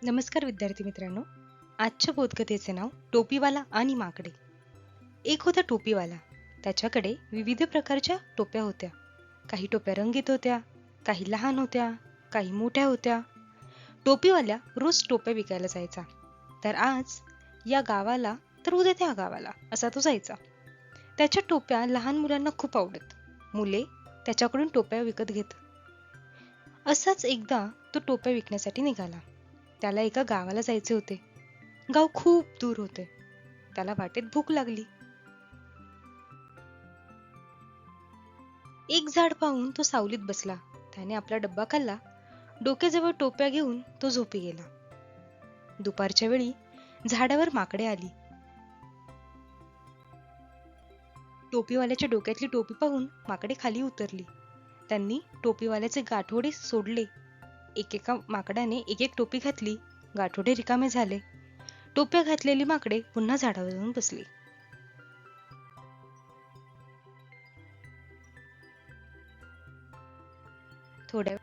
नमस्कार विद्यार्थी मित्रांनो. आजच्या बोधकथेचे नाव टोपीवाला आणि माकडे. एक होता टोपीवाला. त्याच्याकडे विविध प्रकारच्या टोप्या होत्या. काही टोप्या रंगीत होत्या, काही लहान होत्या, काही मोठ्या होत्या. टोपीवाल्या रोज टोप्या विकायला जायचा. तर आज या गावाला तर उद्या त्या गावाला असा तो जायचा. त्याच्या टोप्या लहान मुलांना खूप आवडत. मुले त्याच्याकडून टोप्या विकत घेत. असाच एकदा तो टोप्या विकण्यासाठी निघाला. त्याला एका गावाला जायचे होते. गाव खूप दूर होते. त्याला वाटेत भूक लागली. एक झाड पाहून तो सावलीत बसला. त्याने आपला डब्बा खाल्ला. डोक्याजवळ टोप्या घेऊन तो झोपी गेला. दुपारच्या वेळी झाडावर माकडे आली. टोपीवाल्याच्या डोक्यातली टोपी पाहून माकडे खाली उतरली. त्यांनी टोपीवाल्याचे गाठोडे सोडले. एकेका माकडाने एक एक टोपी घातली. गाठोडे रिकामे झाले. टोप्या घातलेली माकडे पुन्हा झाडावर जाऊन बसली. थोड्या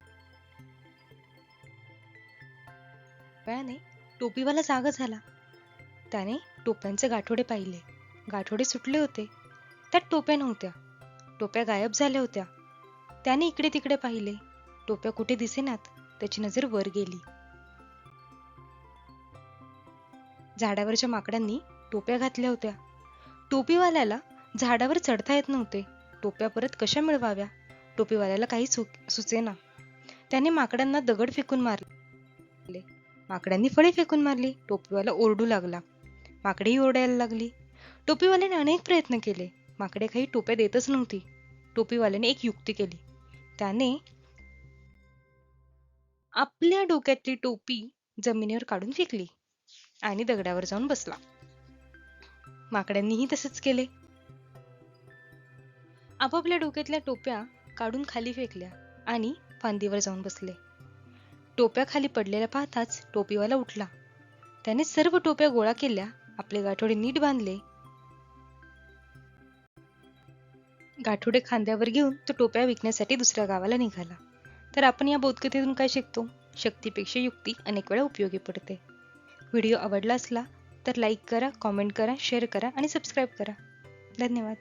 वेळाने टोपीवाला जागा झाला. त्याने टोप्यांचे गाठोडे पाहिले. गाठोडे सुटले होते. त्यात टोप्या नव्हत्या. टोप्या गायब झाल्या होत्या. त्याने इकडे तिकडे पाहिले. टोप्या कुठे दिसेनात. त्याची नजर वर गेली. झाडावरच्या माकडांनी टोप्या घातल्या होत्या. टोपीवाल्याला झाडावर चढता येत नव्हते. टोप्या परत कशा मिळवाव्या? टोपीवाल्याला काही सुचेना. त्याने माकडांना दगड फेकून मारले. माकडांनी फळे फेकून मारली. टोपीवाला ओरडू लागला. माकडेही ओरडायला लागली. टोपीवाल्याने अनेक प्रयत्न केले. माकडे काही टोप्या देतच नव्हती. टोपीवाल्याने एक युक्ती केली. त्याने आपल्या डोक्यातली टोपी जमिनीवर काढून फेकली आणि दगडावर जाऊन बसला. माकडांनीही तसेच केले. आपापल्या डोक्यातल्या टोप्या काढून खाली फेकल्या आणि फांदीवर जाऊन बसले. टोप्या खाली पडलेल्या पाहताच टोपीवाला उठला. त्याने सर्व टोप्या गोळा केल्या. आपले गाठोडे नीट बांधले. गाठोडे खांद्यावर घेऊन तो टोप्या विकण्यासाठी दुसऱ्या गावाला निघाला. तर आपण या बोधकथेतून काय शिकतो? शक्तीपेक्षा युक्ती अनेक वेळा उपयोगी पडते. व्हिडिओ आवडला असला तर लाईक करा, कॉमेंट करा, शेअर करा आणि सबस्क्राईब करा. धन्यवाद.